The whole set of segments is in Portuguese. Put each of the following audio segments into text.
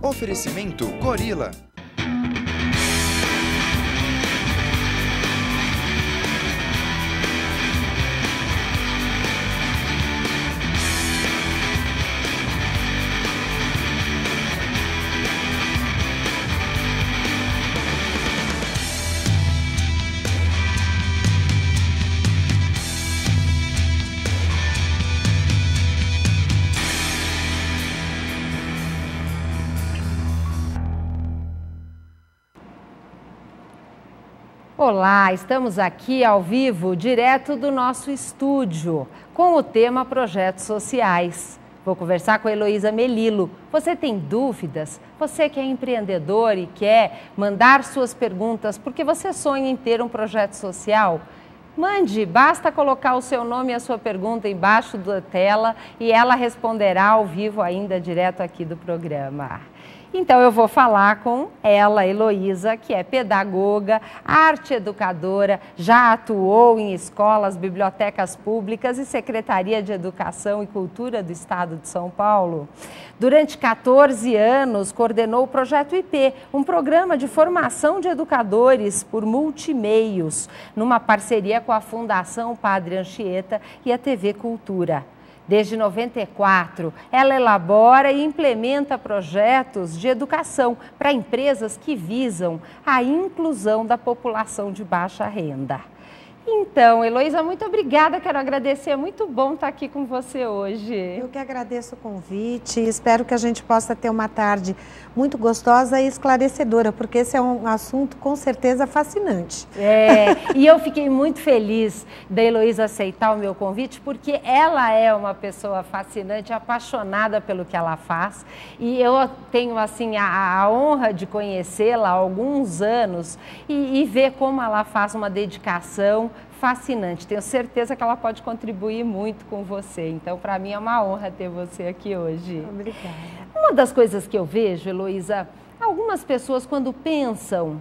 Oferecimento Gorila. Olá, estamos aqui ao vivo, direto do nosso estúdio, com o tema Projetos Sociais. Vou conversar com a Heloísa Melilo. Você tem dúvidas? Você que é empreendedor e quer mandar suas perguntas porque você sonha em ter um projeto social? Mande, basta colocar o seu nome e a sua pergunta embaixo da tela e ela responderá ao vivo ainda direto aqui do programa. Então eu vou falar com ela, Heloísa, que é pedagoga, arte educadora, já atuou em escolas, bibliotecas públicas e Secretaria de Educação e Cultura do Estado de São Paulo. Durante 14 anos, coordenou o Projeto IP, um programa de formação de educadores por multimeios, numa parceria com a Fundação Padre Anchieta e a TV Cultura. Desde 94, ela elabora e implementa projetos de educação para empresas que visam a inclusão da população de baixa renda. Então, Heloísa, muito obrigada, quero agradecer, é muito bom estar aqui com você hoje. Eu que agradeço o convite, espero que a gente possa ter uma tarde muito gostosa e esclarecedora, porque esse é um assunto com certeza fascinante. E eu fiquei muito feliz da Heloísa aceitar o meu convite, porque ela é uma pessoa fascinante, apaixonada pelo que ela faz, e eu tenho assim a honra de conhecê-la há alguns anos e ver como ela faz uma dedicação fascinante. Tenho certeza que ela pode contribuir muito com você. Então, para mim é uma honra ter você aqui hoje. Obrigada. Uma das coisas que eu vejo, Heloísa, algumas pessoas quando pensam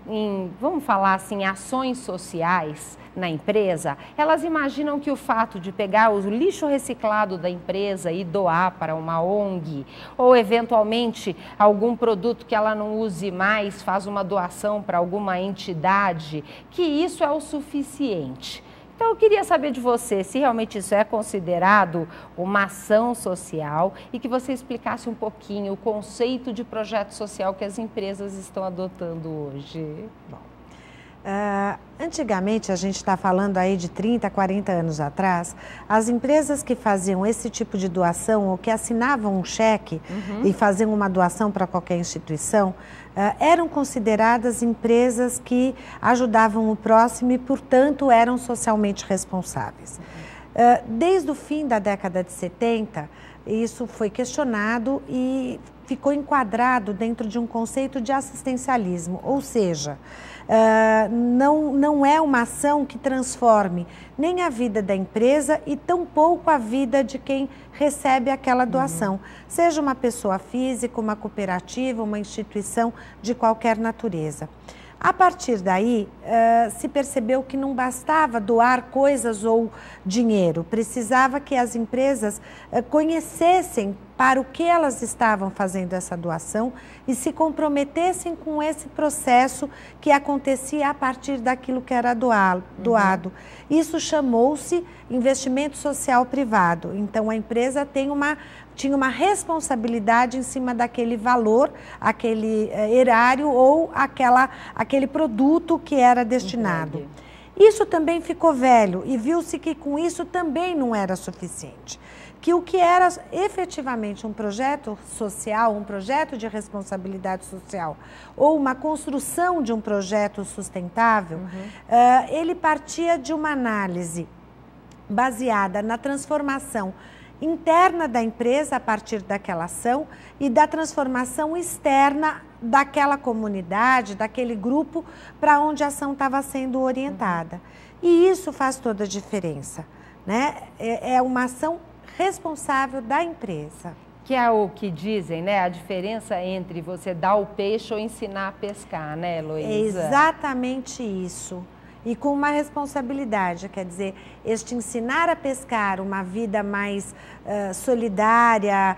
em, vamos falar assim, ações sociais na empresa, elas imaginam que o fato de pegar o lixo reciclado da empresa e doar para uma ONG, ou eventualmente algum produto que ela não use mais, faz uma doação para alguma entidade, que isso é o suficiente. Então eu queria saber de você se realmente isso é considerado uma ação social e que você explicasse um pouquinho o conceito de projeto social que as empresas estão adotando hoje. Bom, antigamente, a gente está falando aí de 30, 40 anos atrás, as empresas que faziam esse tipo de doação ou que assinavam um cheque e faziam uma doação para qualquer instituição, eram consideradas empresas que ajudavam o próximo e, portanto, eram socialmente responsáveis. Desde o fim da década de 70, isso foi questionado e ficou enquadrado dentro de um conceito de assistencialismo, ou seja, não é uma ação que transforme nem a vida da empresa e tampouco a vida de quem recebe aquela doação, seja uma pessoa física, uma cooperativa, uma instituição de qualquer natureza. A partir daí, se percebeu que não bastava doar coisas ou dinheiro, precisava que as empresas conhecessem para o que elas estavam fazendo essa doação e se comprometessem com esse processo que acontecia a partir daquilo que era doado. Isso chamou-se investimento social privado. Então, a empresa tinha uma responsabilidade em cima daquele valor, aquele erário ou aquele produto que era destinado. Entendi. Isso também ficou velho e viu-se que com isso também não era suficiente. Que o que era efetivamente um projeto social, um projeto de responsabilidade social ou uma construção de um projeto sustentável, ele partia de uma análise baseada na transformação interna da empresa a partir daquela ação e da transformação externa daquela comunidade, daquele grupo para onde a ação estava sendo orientada. E isso faz toda a diferença, né? É uma ação responsável da empresa. Que é o que dizem, né? A diferença entre você dar o peixe ou ensinar a pescar, né, Heloísa? É exatamente isso. e com uma responsabilidade, quer dizer, este ensinar a pescar uma vida mais solidária,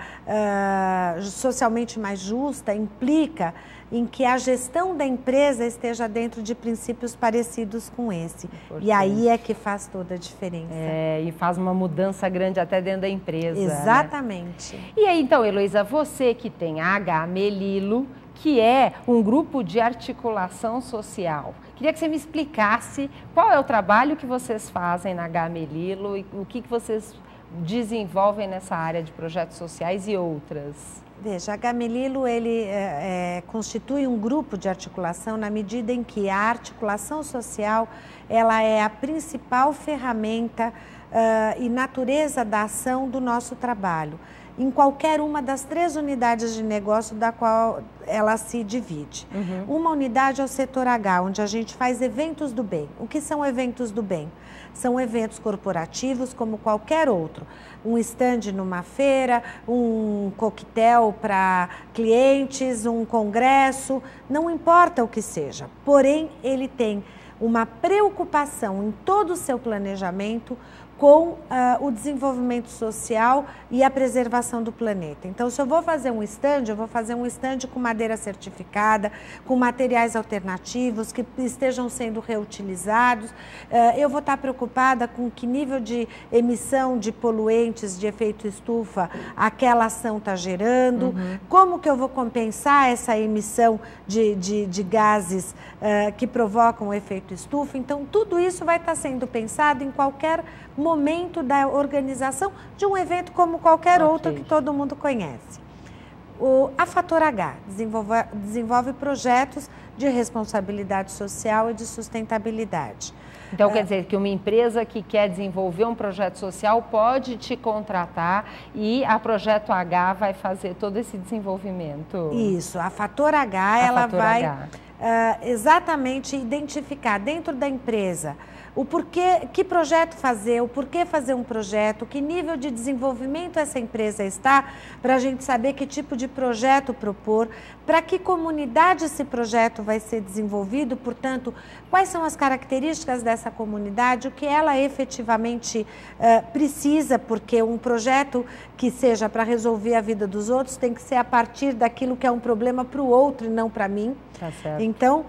socialmente mais justa, implica em que a gestão da empresa esteja dentro de princípios parecidos com esse. Importante. E aí é que faz toda a diferença. E faz uma mudança grande até dentro da empresa. Exatamente. Né? E aí, então, Heloísa, você que tem a H Melilo, que é um grupo de articulação social. Queria que você me explicasse qual é o trabalho que vocês fazem na H Melilo e o que vocês desenvolvem nessa área de projetos sociais e outras. Veja, a H Melilo, ele constitui um grupo de articulação na medida em que a articulação social ela é a principal ferramenta e natureza da ação do nosso trabalho, em qualquer uma das 3 unidades de negócio da qual ela se divide. Uma unidade é o setor H, onde a gente faz eventos do bem. O que são eventos do bem? São eventos corporativos como qualquer outro. Um stand numa feira, um coquetel para clientes, um congresso, não importa o que seja. Porém, ele tem uma preocupação em todo o seu planejamento com o desenvolvimento social e a preservação do planeta. Então, se eu vou fazer um stand, eu vou fazer um stand com madeira certificada, com materiais alternativos que estejam sendo reutilizados. Eu vou estar preocupada com que nível de emissão de poluentes de efeito estufa aquela ação está gerando, como que eu vou compensar essa emissão de gases que provocam o efeito estufa. Então, tudo isso vai estar sendo pensado em qualquer momento da organização de um evento como qualquer outro que todo mundo conhece. A Fator H desenvolve projetos de responsabilidade social e de sustentabilidade. Então, quer dizer que uma empresa que quer desenvolver um projeto social pode te contratar e a Projeto H vai fazer todo esse desenvolvimento? Isso, a Fator H, ela vai exatamente identificar dentro da empresa o porquê, que projeto fazer, o porquê fazer um projeto, que nível de desenvolvimento essa empresa está, para a gente saber que tipo de projeto propor, para que comunidade esse projeto vai ser desenvolvido, portanto, quais são as características dessa comunidade, o que ela efetivamente precisa, porque um projeto que seja para resolver a vida dos outros tem que ser a partir daquilo que é um problema para o outro e não para mim. Tá certo. Então,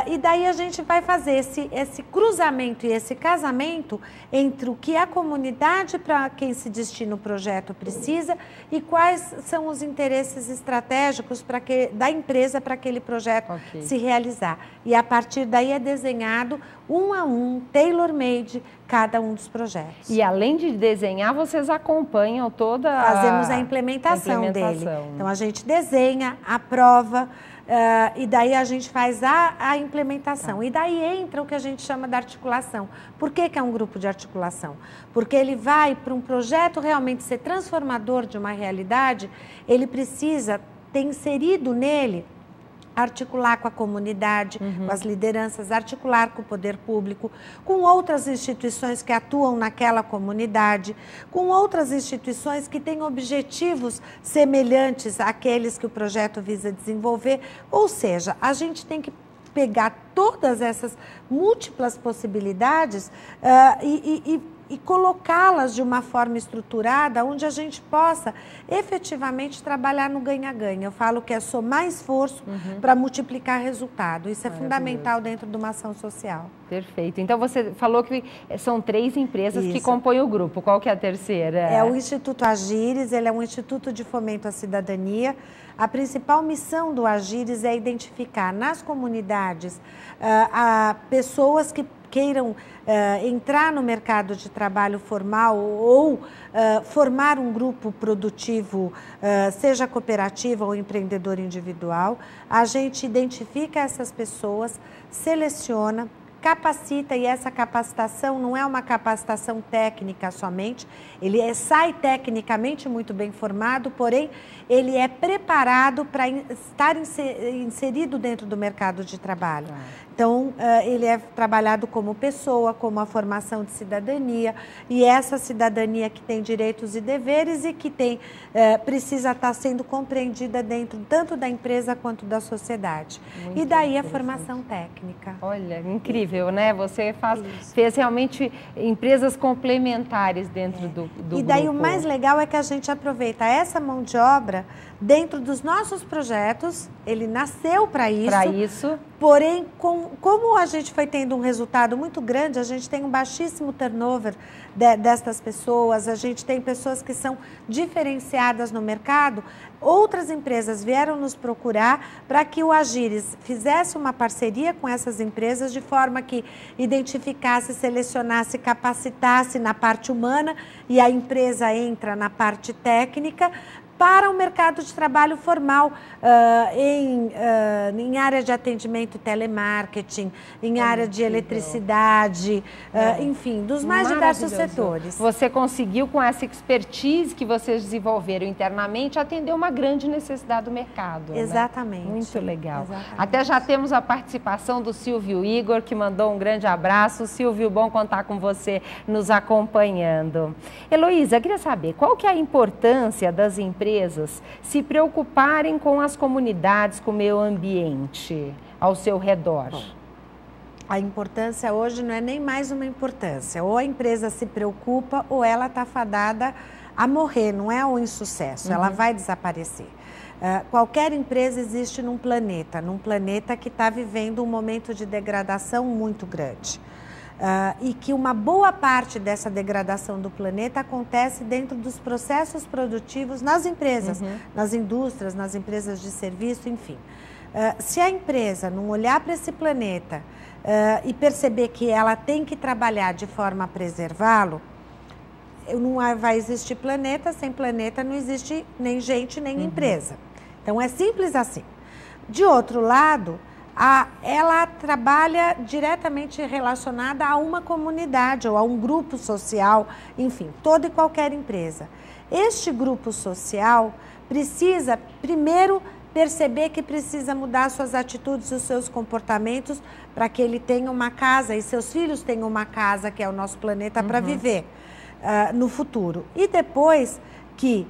e daí a gente vai fazer esse cruzamento e esse casamento entre o que a comunidade para quem se destina o projeto precisa e quais são os interesses estratégicos da empresa para aquele projeto se realizar. E a partir daí é desenhado um a um, tailor-made, cada um dos projetos. E além de desenhar, vocês acompanham toda Fazemos a implementação dele. Então a gente desenha, aprova, e daí a gente faz a implementação. E daí entra o que a gente chama de articulação. Por que é um grupo de articulação? Porque ele vai para um projeto realmente ser transformador de uma realidade, ele precisa ter inserido nele articular com a comunidade, com as lideranças, articular com o poder público, com outras instituições que atuam naquela comunidade, com outras instituições que têm objetivos semelhantes àqueles que o projeto visa desenvolver. Ou seja, a gente tem que pegar todas essas múltiplas possibilidades e colocá-las de uma forma estruturada, onde a gente possa efetivamente trabalhar no ganha-ganha. Eu falo que é somar esforço para multiplicar resultado. Isso é fundamental dentro de uma ação social. Perfeito. Então, você falou que são 3 empresas que compõem o grupo. Qual que é a terceira? É o Instituto Agires, ele é um instituto de fomento à cidadania. A principal missão do Agires é identificar nas comunidades pessoas que queiram entrar no mercado de trabalho formal ou formar um grupo produtivo, seja cooperativa ou empreendedor individual. A gente identifica essas pessoas, seleciona, capacita, e essa capacitação não é uma capacitação técnica somente, ele sai tecnicamente muito bem formado, porém ele é preparado para estar inserido dentro do mercado de trabalho. Então Então, ele é trabalhado como pessoa, como a formação de cidadania, e essa cidadania que tem direitos e deveres e que precisa estar sendo compreendida dentro tanto da empresa quanto da sociedade. E daí a formação técnica. Olha, incrível, né? Você fez realmente empresas complementares dentro do grupo. E daí o mais legal é que a gente aproveita essa mão de obra dentro dos nossos projetos. Ele nasceu para isso. Porém, como a gente foi tendo um resultado muito grande, a gente tem um baixíssimo turnover destas pessoas, a gente tem pessoas que são diferenciadas no mercado. Outras empresas vieram nos procurar para que o Agires fizesse uma parceria com essas empresas de forma que identificasse, selecionasse, capacitasse na parte humana e a empresa entra na parte técnica para o mercado de trabalho formal, em área de atendimento telemarketing, em área de eletricidade, enfim, dos mais diversos setores. Você conseguiu, com essa expertise que vocês desenvolveram internamente, atender uma grande necessidade do mercado. Exatamente. Né? Muito legal. Exatamente. Até já temos a participação do Silvio Igor, que mandou um grande abraço. Silvio, bom contar com você nos acompanhando. Heloísa, eu queria saber, qual que é a importância das empresas se preocuparem com as comunidades, com o meio ambiente ao seu redor? Bom, a importância hoje não é nem mais uma importância. Ou a empresa se preocupa ou ela está fadada a morrer, não é um insucesso, ela vai desaparecer. Qualquer empresa existe num planeta que está vivendo um momento de degradação muito grande. E que uma boa parte dessa degradação do planeta acontece dentro dos processos produtivos nas empresas, nas indústrias, nas empresas de serviço, enfim. Se a empresa não olhar para esse planeta e perceber que ela tem que trabalhar de forma a preservá-lo, não vai existir planeta, sem planeta não existe nem gente, nem empresa. Então é simples assim. De outro lado, ela trabalha diretamente relacionada a uma comunidade ou a um grupo social, enfim, toda e qualquer empresa. Este grupo social precisa, primeiro, perceber que precisa mudar suas atitudes e os seus comportamentos para que ele tenha uma casa e seus filhos tenham uma casa, que é o nosso planeta, para viver no futuro. E depois que,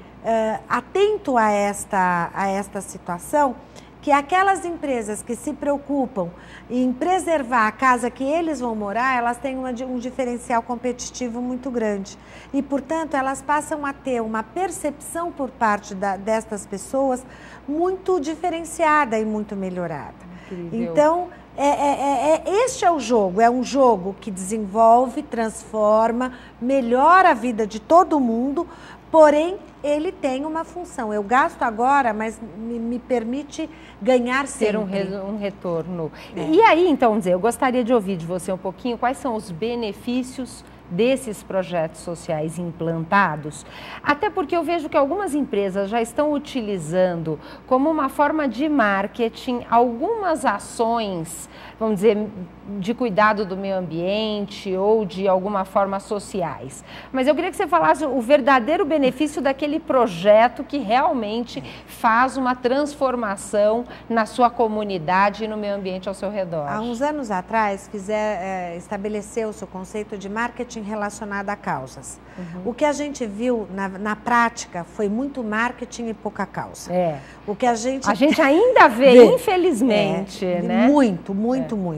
atento a esta situação, que aquelas empresas que se preocupam em preservar a casa que eles vão morar, elas têm um diferencial competitivo muito grande. E, portanto, elas passam a ter uma percepção por parte destas pessoas muito diferenciada e muito melhorada. Incrível. Então, este é o jogo, é um jogo que desenvolve, transforma, melhora a vida de todo mundo, porém, ele tem uma função. Eu gasto agora, mas me permite ganhar sempre. Ter um retorno. E aí, então, eu gostaria de ouvir de você um pouquinho quais são os benefícios desses projetos sociais implantados, até porque eu vejo que algumas empresas já estão utilizando como uma forma de marketing algumas ações, vamos dizer, de cuidado do meio ambiente ou de alguma forma sociais. Mas eu queria que você falasse o verdadeiro benefício daquele projeto que realmente faz uma transformação na sua comunidade e no meio ambiente ao seu redor. Há uns anos atrás, estabeleceu-se o conceito de marketing relacionado a causas. O que a gente viu na prática foi muito marketing e pouca causa. O que a gente ainda vê, infelizmente, né? Muito.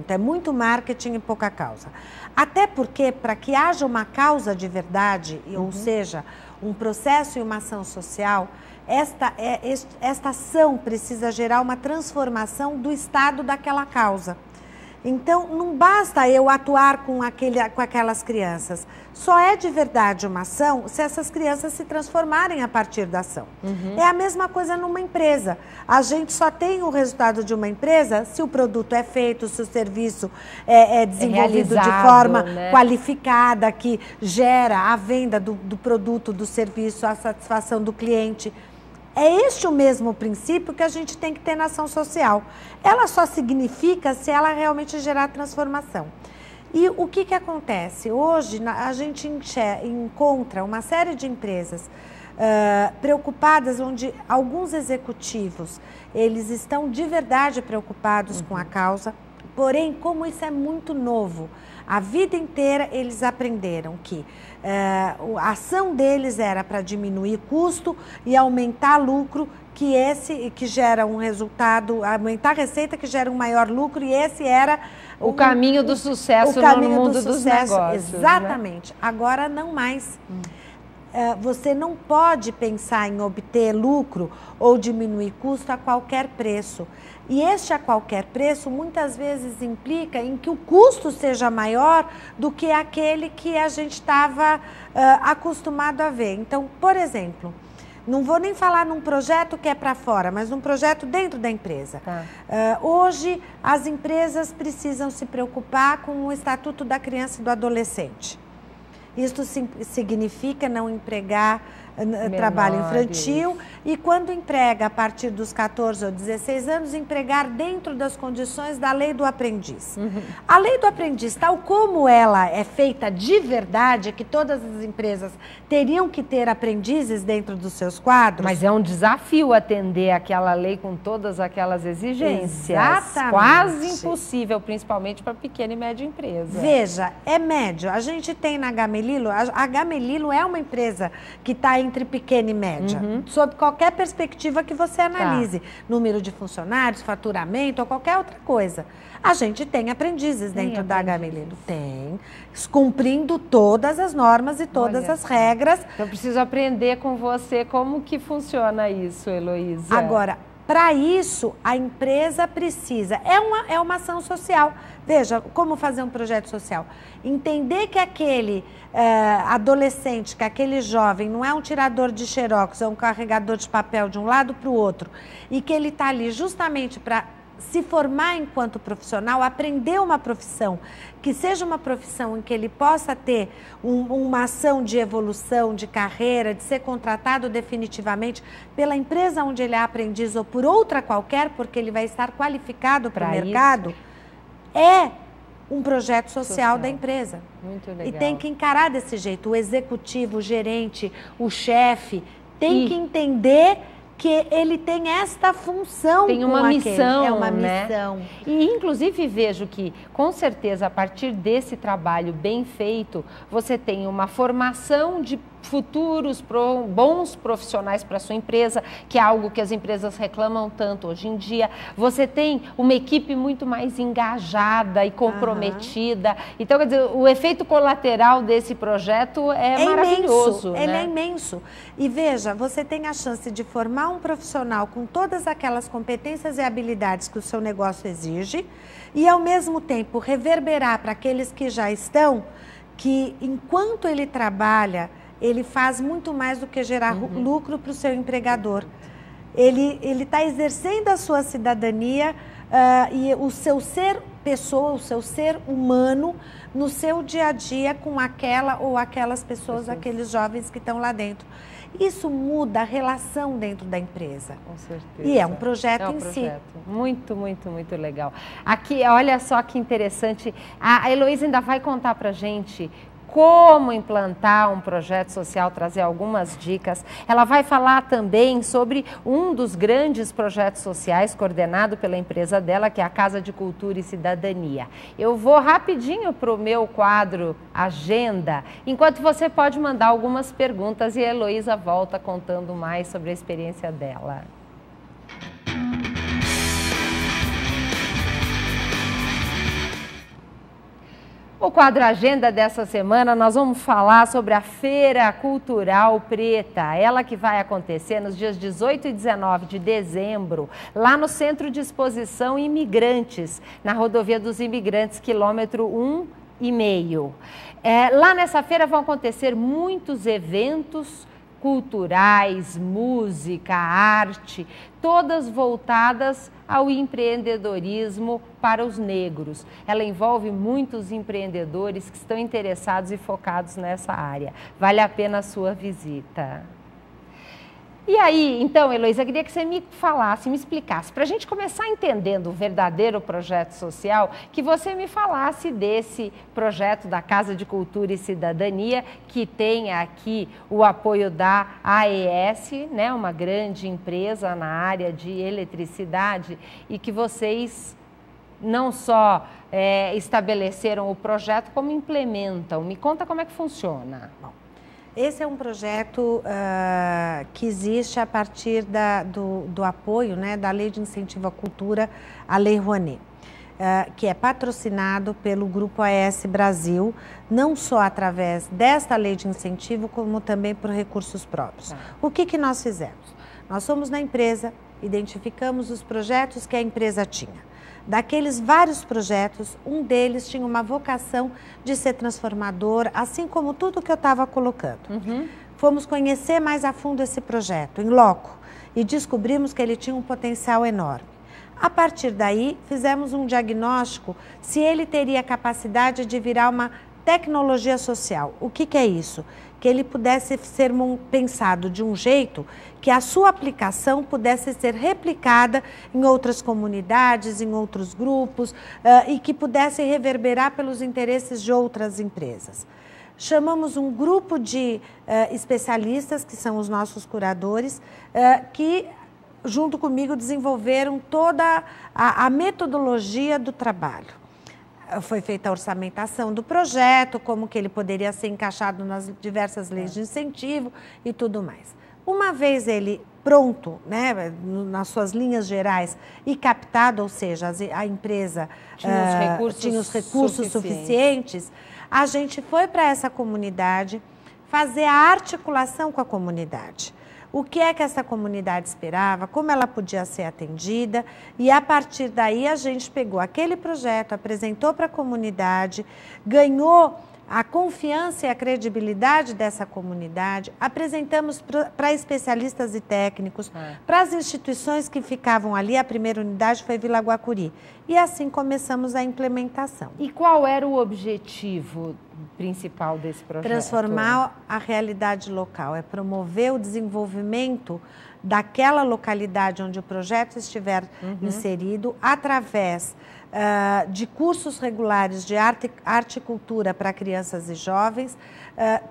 É muito marketing e pouca causa. Até porque, para que haja uma causa de verdade, ou seja, um processo e uma ação social, esta ação precisa gerar uma transformação do estado daquela causa. Então, não basta eu atuar com aquelas crianças. Só é de verdade uma ação se essas crianças se transformarem a partir da ação. É a mesma coisa numa empresa. A gente só tem o resultado de uma empresa se o produto é feito, se o serviço é desenvolvido de forma qualificada, que gera a venda do produto, do serviço, a satisfação do cliente. É este o mesmo princípio que a gente tem que ter na ação social. Ela só significa se ela realmente gerar transformação. E o que acontece? Hoje a gente encontra uma série de empresas preocupadas, onde alguns executivos, eles estão de verdade preocupados com a causa, Porém, como isso é muito novo, a vida inteira eles aprenderam que a ação deles era para diminuir custo e aumentar lucro, que gera um resultado, aumentar a receita que gera um maior lucro, e esse era o caminho do sucesso no mundo dos negócios. Exatamente. Né? Agora não mais. Você não pode pensar em obter lucro ou diminuir custo a qualquer preço. E este a qualquer preço muitas vezes implica em que o custo seja maior do que aquele que a gente estava acostumado a ver. Então, por exemplo, não vou nem falar num projeto que é para fora, mas num projeto dentro da empresa. Tá. Hoje, as empresas precisam se preocupar com o Estatuto da Criança e do Adolescente. Isto significa não empregar trabalho infantil e, quando emprega a partir dos 14 ou 16 anos, empregar dentro das condições da lei do aprendiz. A lei do aprendiz, tal como ela é feita de verdade, que todas as empresas teriam que ter aprendizes dentro dos seus quadros. Mas é um desafio atender aquela lei com todas aquelas exigências. Exatamente. Quase impossível, principalmente para pequena e média empresa. Veja, é médio. A gente tem na Gamelilo, a Gamelilo é uma empresa que está entre pequena e média, sob qualquer perspectiva que você analise, número de funcionários, faturamento ou qualquer outra coisa. A gente tem aprendizes dentro da Gamelilo. Tem, cumprindo todas as normas e todas as regras. Eu preciso aprender com você como que funciona isso, Heloísa. Agora, para isso, a empresa precisa, é uma ação social. Veja, como fazer um projeto social. Entender que aquele adolescente, que aquele jovem não é um tirador de xerox, é um carregador de papel de um lado para o outro, e que ele está ali justamente para se formar enquanto profissional, aprender uma profissão, que seja uma profissão em que ele possa ter uma ação de evolução, de carreira, de ser contratado definitivamente pela empresa onde ele é aprendiz ou por outra qualquer, porque ele vai estar qualificado para o mercado, é um projeto social da empresa. Muito legal. E tem que encarar desse jeito. O executivo, o gerente, o chefe, tem que entender que ele tem esta função. Tem uma missão, é uma né? missão. E, inclusive, vejo que, com certeza, a partir desse trabalho bem feito, você tem uma formação de futuros bons profissionais para a sua empresa, que é algo que as empresas reclamam tanto hoje em dia. Você tem uma equipe muito mais engajada e comprometida. Então, quer dizer, o efeito colateral desse projeto é maravilhoso. Imenso, ele é imenso. E veja, você tem a chance de formar um profissional com todas aquelas competências e habilidades que o seu negócio exige e, ao mesmo tempo, reverberar para aqueles que já estão, que enquanto ele trabalha, ele faz muito mais do que gerar lucro para o seu empregador. Ele está exercendo a sua cidadania e o seu ser pessoa, o seu ser humano no seu dia a dia com aquela ou aquelas pessoas, aqueles jovens que estão lá dentro. Isso muda a relação dentro da empresa. Com certeza. E é um projeto em si. Muito, muito, muito legal. Aqui, olha só que interessante, a Heloísa ainda vai contar pra gente como implantar um projeto social, trazer algumas dicas. Ela vai falar também sobre um dos grandes projetos sociais coordenado pela empresa dela, que é a Casa de Cultura e Cidadania. Eu vou rapidinho para o meu quadro Agenda, enquanto você pode mandar algumas perguntas e a Heloísa volta contando mais sobre a experiência dela. O quadro Agenda dessa semana, nós vamos falar sobre a Feira Cultural Preta, ela que vai acontecer nos dias 18 e 19 de dezembro, lá no Centro de Exposição Imigrantes, na Rodovia dos Imigrantes, quilômetro 1,5. Lá nessa feira vão acontecer muitos eventos culturais, música, arte, todas voltadas ao empreendedorismo para os negros. Ela envolve muitos empreendedores que estão interessados e focados nessa área. Vale a pena a sua visita. E aí, então, Heloísa, eu queria que você me falasse, me explicasse, para a gente começar entendendo o verdadeiro projeto social, que você me falasse desse projeto da Casa de Cultura e Cidadania, que tem aqui o apoio da AES, né, uma grande empresa na área de eletricidade, e que vocês não só estabeleceram o projeto, como implementam. Me conta como é que funciona. Bom, esse é um projeto que existe a partir do apoio, né, da Lei de Incentivo à Cultura, a Lei Rouanet, que é patrocinado pelo Grupo AES Brasil, não só através desta lei de incentivo, como também por recursos próprios. O que nós fizemos? Nós fomos na empresa, identificamos os projetos que a empresa tinha. Daqueles vários projetos, um deles tinha uma vocação de ser transformador, assim como tudo que eu estava colocando. Fomos conhecer mais a fundo esse projeto, em loco, e descobrimos que ele tinha um potencial enorme. A partir daí, fizemos um diagnóstico se ele teria capacidade de virar uma tecnologia social. O que é isso? Que ele pudesse ser pensado de um jeito que a sua aplicação pudesse ser replicada em outras comunidades, em outros grupos, e que pudesse reverberar pelos interesses de outras empresas. Chamamos um grupo de especialistas, que são os nossos curadores, que junto comigo desenvolveram toda a metodologia do trabalho. Foi feita a orçamentação do projeto, como que ele poderia ser encaixado nas diversas leis de incentivo e tudo mais. Uma vez ele pronto, né, nas suas linhas gerais e captado, ou seja, a empresa tinha os recursos suficientes, a gente foi para essa comunidade fazer a articulação com a comunidade. O que é que essa comunidade esperava, como ela podia ser atendida, e a partir daí a gente pegou aquele projeto, apresentou para a comunidade, ganhou a confiança e a credibilidade dessa comunidade, apresentamos para especialistas e técnicos, para as instituições que ficavam ali. A primeira unidade foi Vila Guacuri, e assim começamos a implementação. E qual era o objetivo principal desse projeto? Transformar a realidade local, é promover o desenvolvimento daquela localidade onde o projeto estiver inserido, através de cursos regulares de arte e cultura para crianças e jovens,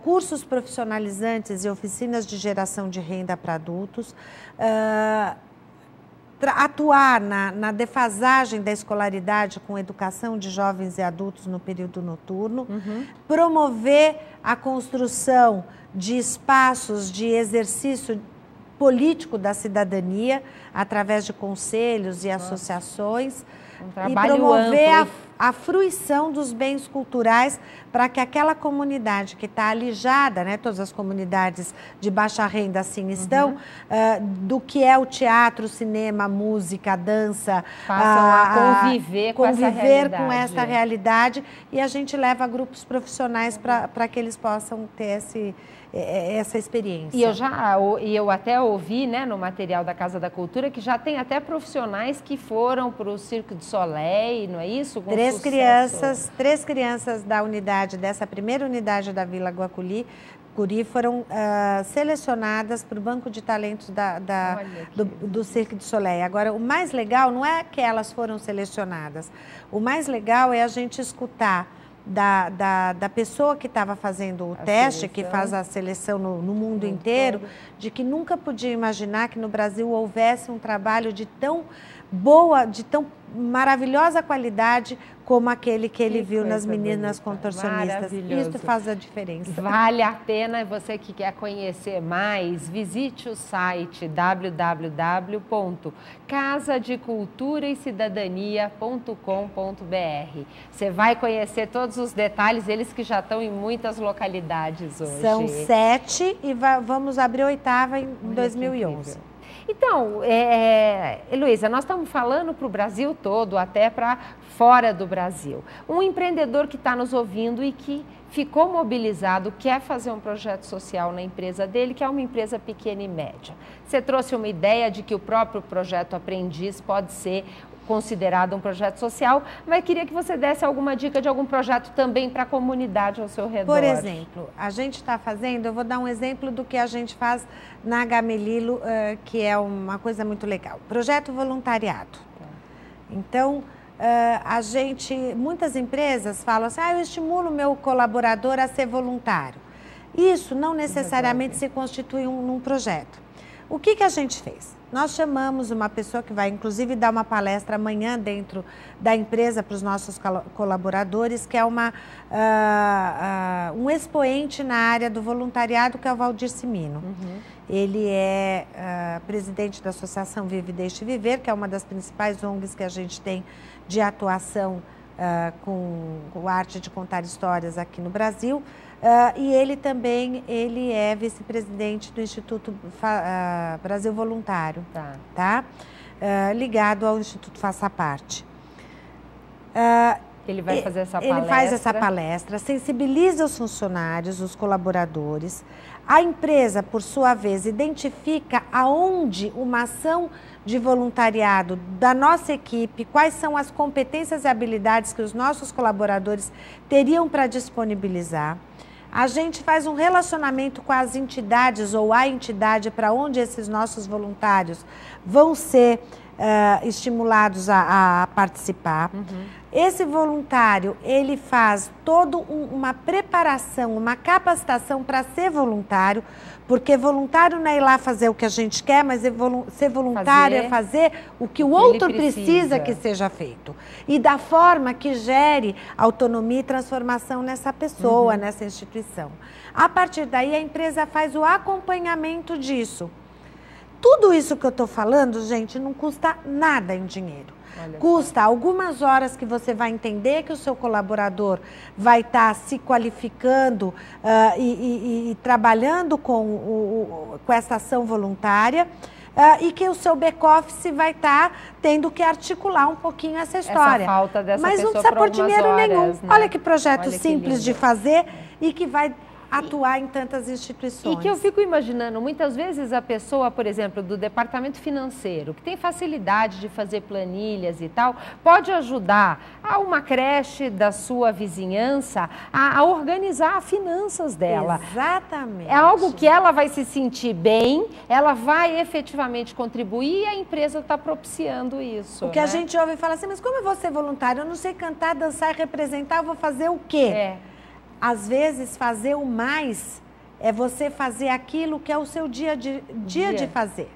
cursos profissionalizantes e oficinas de geração de renda para adultos, atuar na defasagem da escolaridade com educação de jovens e adultos no período noturno, promover a construção de espaços de exercício político da cidadania, através de conselhos e associações, e promover a fruição dos bens culturais para que aquela comunidade que está alijada, né, todas as comunidades de baixa renda assim estão, do que é o teatro, o cinema, a música, a dança, passam a conviver com essa realidade, e a gente leva grupos profissionais para que eles possam ter essa experiência. E eu até ouvi, né, no material da Casa da Cultura, que já tem até profissionais que foram para o Cirque du Soleil, não é isso? Três crianças da unidade, dessa primeira unidade da Vila Guacuri, foram selecionadas para o Banco de Talentos do Cirque du Soleil. Agora, o mais legal não é que elas foram selecionadas, o mais legal é a gente escutar da pessoa que estava fazendo o teste, que faz a seleção no mundo inteiro, de que nunca podia imaginar que no Brasil houvesse um trabalho de tão boa, de tão maravilhosa qualidade como aquele que ele viu nas meninas contorcionistas. Isso faz a diferença. Vale a pena. Você que quer conhecer mais, visite o site www.casadeculturaecidadania.com.br. Você vai conhecer todos os detalhes, eles que já estão em muitas localidades hoje. São 7 e vamos abrir a 8ª em 2011. Então, Heloísa, nós estamos falando para o Brasil todo, até para fora do Brasil. Um empreendedor que está nos ouvindo e que ficou mobilizado, quer fazer um projeto social na empresa dele, que é uma empresa pequena e média. Você trouxe uma ideia de que o próprio projeto Aprendiz pode ser considerado um projeto social, mas queria que você desse alguma dica de algum projeto também para a comunidade ao seu redor. Por exemplo, a gente está fazendo, eu vou dar um exemplo do que a gente faz na Gamelilo, que é uma coisa muito legal. Projeto voluntariado. Então, muitas empresas falam assim, eu estimulo o meu colaborador a ser voluntário. Isso não necessariamente se constitui num projeto. O que a gente fez? nós chamamos uma pessoa que vai, inclusive, dar uma palestra amanhã dentro da empresa para os nossos colaboradores, que é um expoente na área do voluntariado, que é o Valdir Cimino. Ele é presidente da Associação Vive e Deixe Viver, que é uma das principais ONGs que a gente tem de atuação com a arte de contar histórias aqui no Brasil. E ele também é vice-presidente do Instituto Brasil Voluntário, tá? Ligado ao Instituto Faça Parte. Ele vai fazer essa palestra? Ele faz essa palestra, sensibiliza os funcionários, os colaboradores. A empresa, por sua vez, identifica aonde uma ação de voluntariado da nossa equipe, quais são as competências e habilidades que os nossos colaboradores teriam para disponibilizar. A gente faz um relacionamento com as entidades ou a entidade para onde esses nossos voluntários vão ser estimulados a participar. Esse voluntário, ele faz toda uma preparação, uma capacitação para ser voluntário, porque voluntário não é ir lá fazer o que a gente quer, mas ser voluntário é fazer o que o outro precisa que seja feito. E da forma que gere autonomia e transformação nessa pessoa, nessa instituição. A partir daí, a empresa faz o acompanhamento disso. Tudo isso que eu estou falando, gente, não custa nada em dinheiro. Custa algumas horas que você vai entender que o seu colaborador vai estar se qualificando e trabalhando com essa ação voluntária e que o seu back-office vai estar tendo que articular um pouquinho essa história. Essa falta dessa Mas não precisa por dinheiro nenhum. Né? Olha que projeto simples de fazer e que vai atuar em tantas instituições. E que eu fico imaginando, muitas vezes a pessoa, por exemplo, do departamento financeiro, que tem facilidade de fazer planilhas e tal, pode ajudar a uma creche da sua vizinhança a organizar as finanças dela. Exatamente. É algo que ela vai se sentir bem, ela vai efetivamente contribuir e a empresa está propiciando isso. O que a gente ouve falar assim, mas como eu vou ser voluntário? Eu não sei cantar, dançar e representar, eu vou fazer o quê? Às vezes, fazer o mais é você fazer aquilo que é o seu dia de fazer.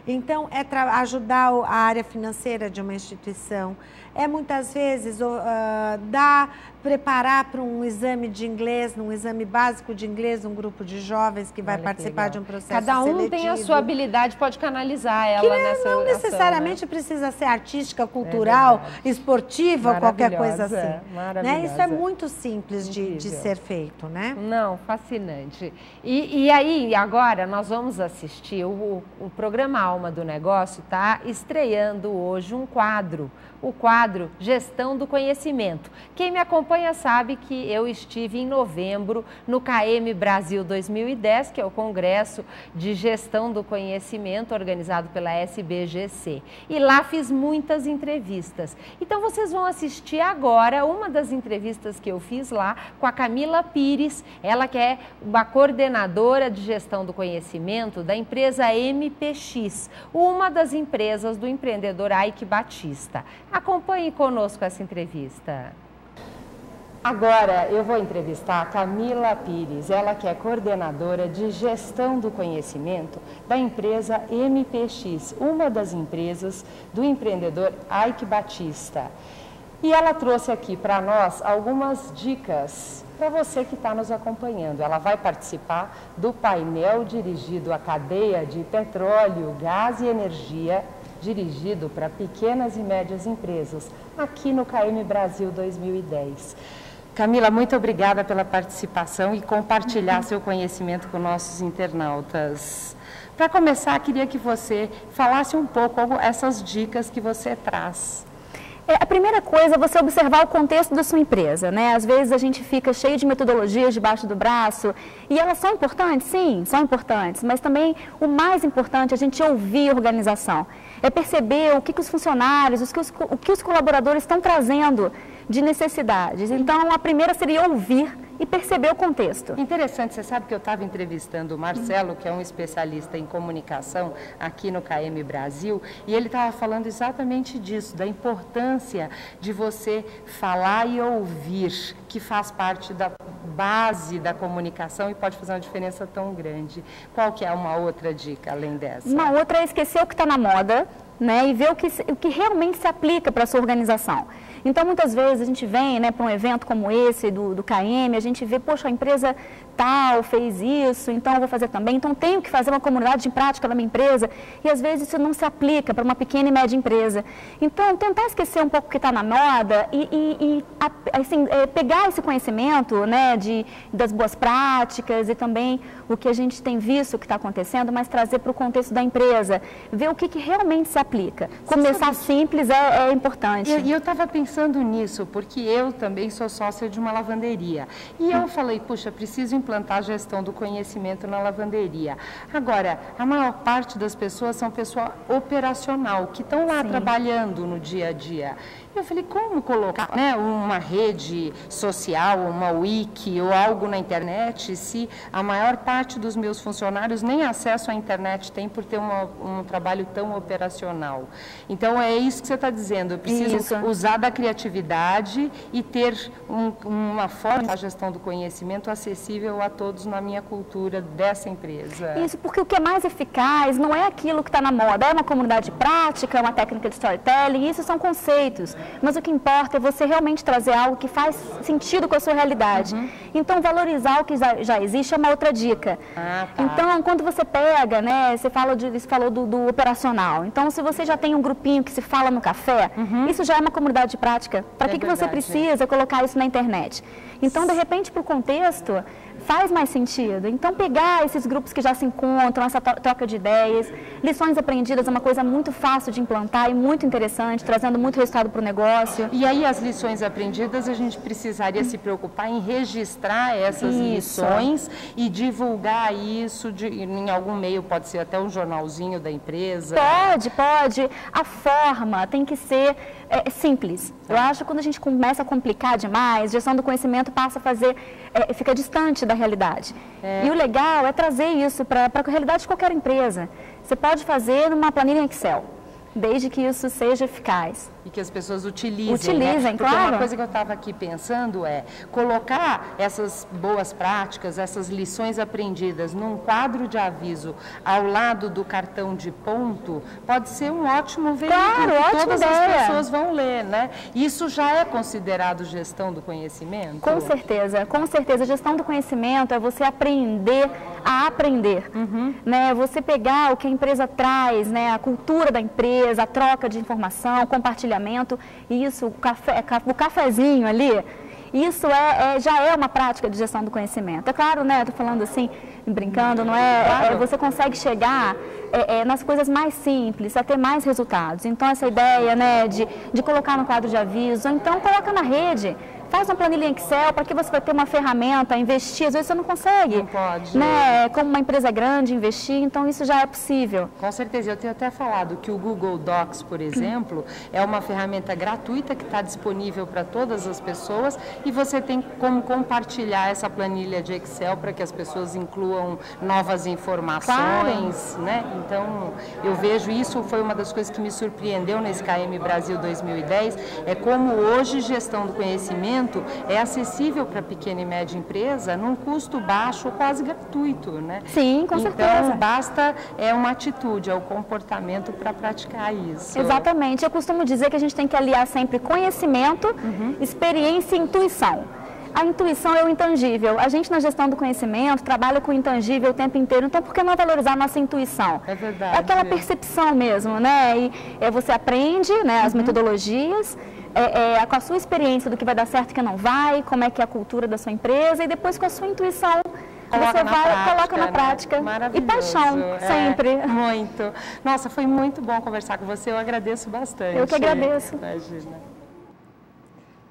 Então, é ajudar a área financeira de uma instituição, é muitas vezes preparar para um exame de inglês, num exame básico de inglês, um grupo de jovens que vai participar de um processo Cada um seletivo. tem a sua habilidade, pode canalizar ela nessa não necessariamente precisa ser artística, cultural, esportiva ou qualquer coisa assim. Né? Isso é muito simples de ser feito, né? Não, fascinante. E aí, agora, nós vamos assistir, o programa Alma do Negócio está estreando hoje um quadro, o quadro Gestão do Conhecimento. Quem me acompanha sabe que eu estive em novembro no KM Brasil 2010, que é o Congresso de Gestão do Conhecimento organizado pela SBGC. E lá fiz muitas entrevistas. Então vocês vão assistir agora uma das entrevistas que eu fiz lá com a Camila Pires, ela que é uma coordenadora de gestão do conhecimento da empresa MPX, uma das empresas do empreendedor Ike Batista. Acompanhe conosco essa entrevista. Agora eu vou entrevistar a Camila Pires, ela que é coordenadora de gestão do conhecimento da empresa MPX, uma das empresas do empreendedor Ike Batista. E ela trouxe aqui para nós algumas dicas para você que está nos acompanhando. Ela vai participar do painel dirigido à cadeia de petróleo, gás e energia, dirigido para pequenas e médias empresas, aqui no KM Brasil 2010. Camila, muito obrigada pela participação e compartilhar seu conhecimento com nossos internautas. Para começar, queria que você falasse um pouco essas dicas que você traz. A primeira coisa é você observar o contexto da sua empresa, né? Às vezes a gente fica cheio de metodologias debaixo do braço e elas são importantes? Sim, são importantes, mas também o mais importante é a gente ouvir a organização. É perceber o que os funcionários, o que os colaboradores estão trazendo de necessidades. Então, a primeira seria ouvir e perceber o contexto. Interessante, você sabe que eu estava entrevistando o Marcelo, que é um especialista em comunicação aqui no KM Brasil, e ele estava falando exatamente disso, da importância de você falar e ouvir, que faz parte base da comunicação e pode fazer uma diferença tão grande. Qual que é uma outra dica além dessa? Uma outra é esquecer o que está na moda, né, e ver o que realmente se aplica para a sua organização. Então, muitas vezes a gente vem, né, para um evento como esse do KM, a gente vê, poxa, a empresa tal fez isso, então eu vou fazer também. Então, tenho que fazer uma comunidade de prática na minha empresa e, às vezes, isso não se aplica para uma pequena e média empresa. Então, tentar esquecer um pouco o que está na moda e assim, pegar esse conhecimento, né, das boas práticas e também o que a gente tem visto que está acontecendo, mas trazer para o contexto da empresa, ver o que realmente se aplica. Começar simples é importante. E eu estava pensando nisso, porque eu também sou sócia de uma lavanderia. E eu falei, puxa, preciso implantar a gestão do conhecimento na lavanderia. Agora, a maior parte das pessoas são pessoa operacional, que estão lá trabalhando no dia a dia. Eu falei, como colocar, né, uma rede social, uma wiki ou algo na internet, se a maior parte dos meus funcionários nem acesso à internet tem por ter um trabalho tão operacional. Então, é isso que você está dizendo, eu preciso usar da criatividade e ter uma forma de gestão do conhecimento acessível a todos na minha cultura dessa empresa. Isso, porque o que é mais eficaz não é aquilo que está na moda, é uma comunidade prática, é uma técnica de storytelling, isso são conceitos. Mas o que importa é você realmente trazer algo que faz sentido com a sua realidade. Então, valorizar o que já existe é uma outra dica. Então, quando você pega, né, você falou do operacional. Então, se você já tem um grupinho que se fala no café, isso já é uma comunidade prática. Para que você precisa colocar isso na internet? Então, de repente, para o contexto, faz mais sentido. Então, pegar esses grupos que já se encontram, essa troca de ideias, lições aprendidas é uma coisa muito fácil de implantar e muito interessante, trazendo muito resultado para o negócio. E aí, as lições aprendidas, a gente precisaria se preocupar em registrar essas lições e divulgar isso em algum meio, pode ser até um jornalzinho da empresa? Pode. A forma tem que ser simples. Eu acho que quando a gente começa a complicar demais, gestão do conhecimento passa a fazer, fica distante da realidade. E o legal é trazer isso para a realidade de qualquer empresa. Você pode fazer numa planilha em Excel, desde que isso seja eficaz. E que as pessoas utilizem, né? Porque claro. Uma coisa que eu estava aqui pensando é colocar essas boas práticas, essas lições aprendidas num quadro de aviso ao lado do cartão de ponto, pode ser um ótimo veículo que todas as pessoas vão ler, né? Isso já é considerado gestão do conhecimento? Com certeza. A gestão do conhecimento é você aprender a aprender, né? Você pegar o que a empresa traz, né? A cultura da empresa, a troca de informação, compartilhamento, isso, o cafezinho ali, isso já é uma prática de gestão do conhecimento. É claro, né, estou falando assim, brincando, não é? Você consegue chegar nas coisas mais simples, a ter mais resultados. Então, essa ideia, né, de colocar no quadro de aviso, ou então coloca na rede. Faz uma planilha em Excel, para que você vai ter uma ferramenta, investir, às vezes você não consegue. Não pode. Né? Como uma empresa grande, investir, então isso já é possível. Com certeza, eu tenho até falado que o Google Docs, por exemplo, é uma ferramenta gratuita que está disponível para todas as pessoas e você tem como compartilhar essa planilha de Excel para que as pessoas incluam novas informações, né? Então, eu vejo isso, foi uma das coisas que me surpreendeu nesse KM Brasil 2010, é como hoje gestão do conhecimento é acessível para pequena e média empresa num custo baixo, quase gratuito, né? Sim, com certeza. Então, basta uma atitude, o comportamento para praticar isso. Exatamente. Eu costumo dizer que a gente tem que aliar sempre conhecimento, experiência e intuição. A intuição é o intangível. A gente, na gestão do conhecimento, trabalha com o intangível o tempo inteiro. Então, por que não valorizar a nossa intuição? É verdade. É aquela percepção mesmo, né? E você aprende, né, as metodologias, com a sua experiência do que vai dar certo e que não vai, como é que é a cultura da sua empresa, e depois com a sua intuição, coloca na prática. Maravilhoso. E paixão, sempre. Muito. Nossa, foi muito bom conversar com você, eu agradeço bastante. Eu que agradeço. Imagina.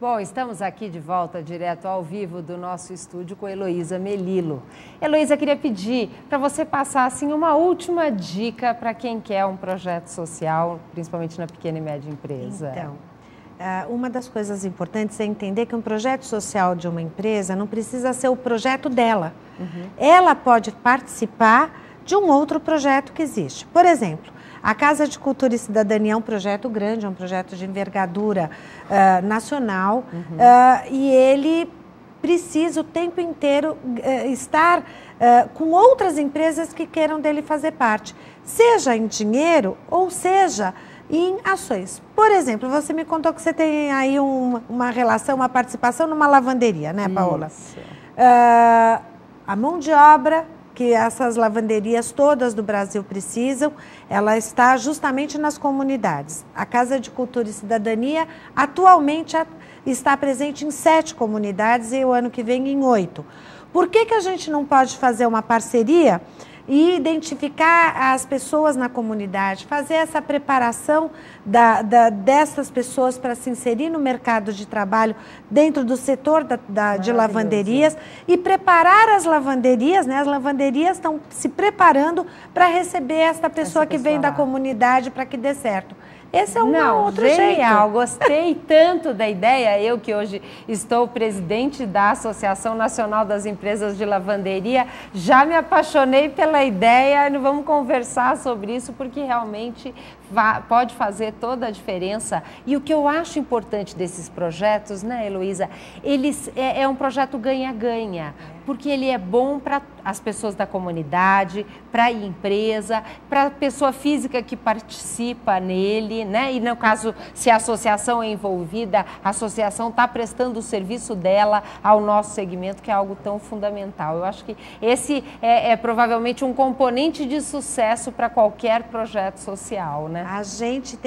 Bom, estamos aqui de volta, direto ao vivo do nosso estúdio com a Heloísa Melillo. Heloísa, queria pedir para você passar assim, uma última dica para quem quer um projeto social, principalmente na pequena e média empresa. Então, uma das coisas importantes é entender que um projeto social de uma empresa não precisa ser o projeto dela. Ela pode participar de um outro projeto que existe. Por exemplo, a Casa de Cultura e Cidadania é um projeto grande, é um projeto de envergadura nacional, e ele precisa o tempo inteiro estar com outras empresas que queiram dele fazer parte, seja em dinheiro ou seja em ações. Por exemplo, você me contou que você tem aí uma relação, uma participação numa lavanderia, né, Paola? Isso. A mão de obra que essas lavanderias todas do Brasil precisam, ela está justamente nas comunidades. A Casa de Cultura e Cidadania atualmente está presente em 7 comunidades e o ano que vem em 8. Por que a gente não pode fazer uma parceria e identificar as pessoas na comunidade, fazer essa preparação dessas pessoas para se inserir no mercado de trabalho dentro do setor de lavanderias e preparar as lavanderias, né? As lavanderias estão se preparando para receber essa pessoa que vem da comunidade para que dê certo. Esse é outro genial. jeito. Gostei tanto da ideia. Eu que hoje estou presidente da Associação Nacional das Empresas de Lavanderia, já me apaixonei pela ideia. Vamos conversar sobre isso porque realmente pode fazer toda a diferença. E o que eu acho importante desses projetos, né, Heloísa, é um projeto ganha-ganha, porque ele é bom para as pessoas da comunidade, para a empresa, para a pessoa física que participa nele, né? E no caso, se a associação é envolvida, a associação está prestando o serviço dela ao nosso segmento, que é algo tão fundamental. Eu acho que esse é provavelmente um componente de sucesso para qualquer projeto social, né? A gente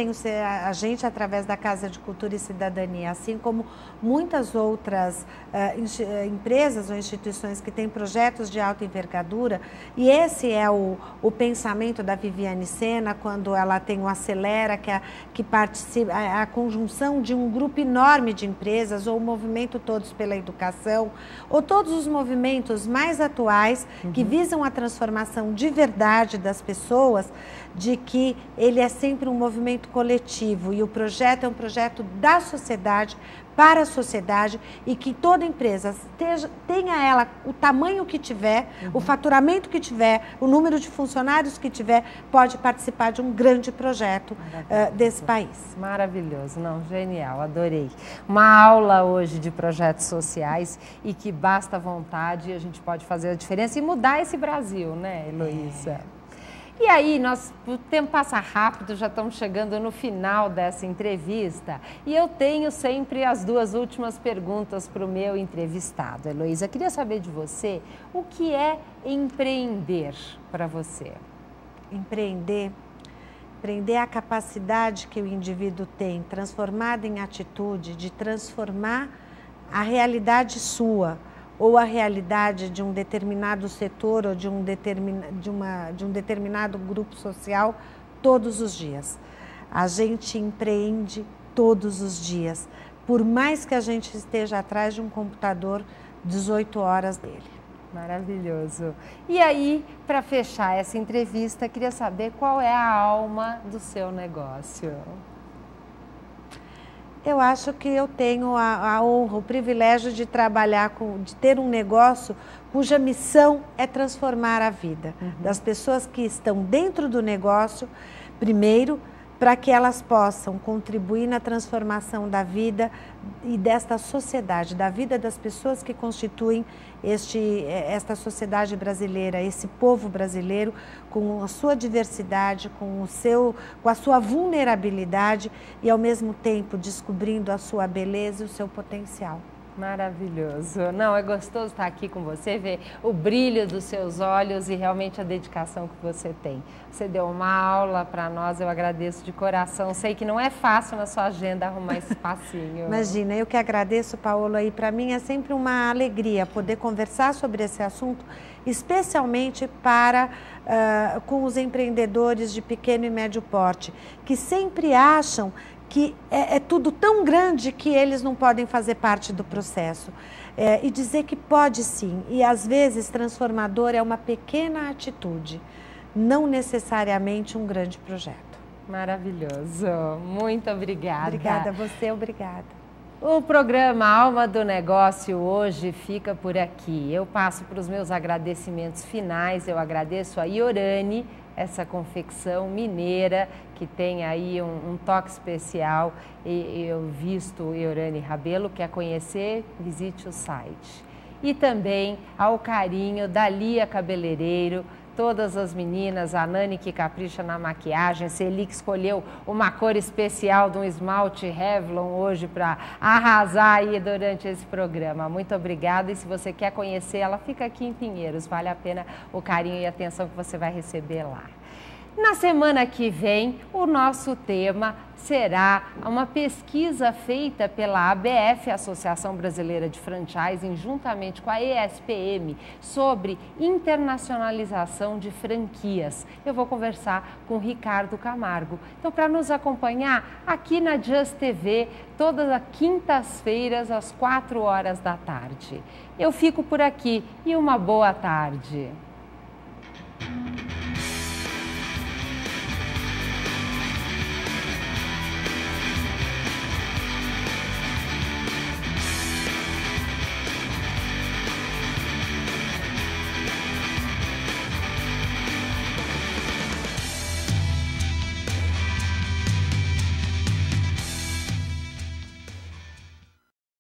através da Casa de Cultura e Cidadania, assim como muitas outras empresas ou instituições que têm projetos de alta envergadura, e esse é o pensamento da Viviane Sena, quando ela tem o Acelera, que participa, a conjunção de um grupo enorme de empresas, ou o movimento Todos pela Educação, ou todos os movimentos mais atuais que visam a transformação de verdade das pessoas, de que ele é sempre um movimento coletivo e o projeto é um projeto da sociedade, para a sociedade, e que toda empresa tenha ela o tamanho que tiver, o faturamento que tiver, o número de funcionários que tiver, pode participar de um grande projeto desse país. Maravilhoso, não, genial, adorei. Uma aula hoje de projetos sociais e que basta vontade e a gente pode fazer a diferença e mudar esse Brasil, né, Heloísa? E aí, o tempo passa rápido, já estamos chegando no final dessa entrevista e eu tenho sempre as 2 últimas perguntas para o meu entrevistado. Heloísa, queria saber de você, o que é empreender para você? Empreender é a capacidade que o indivíduo tem, transformada em atitude, de transformar a realidade sua, ou a realidade de um determinado setor ou de um determinado grupo social todos os dias. A gente empreende todos os dias, por mais que a gente esteja atrás de um computador 18 horas dele. Maravilhoso. E aí, para fechar essa entrevista, queria saber qual é a alma do seu negócio. Eu acho que eu tenho a honra, o privilégio de trabalhar, de ter um negócio cuja missão é transformar a vida das pessoas que estão dentro do negócio, primeiro, para que elas possam contribuir na transformação da vida e desta sociedade, da vida das pessoas que constituem esta sociedade brasileira, esse povo brasileiro, com a sua diversidade, com a sua vulnerabilidade e, ao mesmo tempo, descobrindo a sua beleza e o seu potencial. Maravilhoso. Não, é gostoso estar aqui com você, ver o brilho dos seus olhos e realmente a dedicação que você tem. Você deu uma aula para nós, eu agradeço de coração. Sei que não é fácil na sua agenda arrumar esse espacinho. Imagina, eu que agradeço, Paola, e para mim é sempre uma alegria poder conversar sobre esse assunto, especialmente com os empreendedores de pequeno e médio porte, que sempre acham que é tudo tão grande que eles não podem fazer parte do processo. E dizer que pode sim, e às vezes transformador é uma pequena atitude, não necessariamente um grande projeto. Maravilhoso, muito obrigada. Obrigada a você, obrigada. O programa Alma do Negócio hoje fica por aqui. Eu passo para os meus agradecimentos finais, eu agradeço a Iorani, essa confecção mineira que tem aí um toque especial. E eu visto Iorani Rabelo, quer conhecer? Visite o site. e também ao carinho da Lia Cabeleireiro, todas as meninas, a Nani que capricha na maquiagem, a Celi que escolheu uma cor especial de um esmalte Revlon hoje para arrasar aí durante esse programa. Muito obrigada, e se você quer conhecer ela, fica aqui em Pinheiros, vale a pena o carinho e a atenção que você vai receber lá. Na semana que vem, o nosso tema será uma pesquisa feita pela ABF, Associação Brasileira de Franchising, juntamente com a ESPM, sobre internacionalização de franquias. Eu vou conversar com o Ricardo Camargo. Então, para nos acompanhar aqui na Just TV, todas as quintas-feiras, às 4 horas da tarde. Eu fico por aqui e uma boa tarde.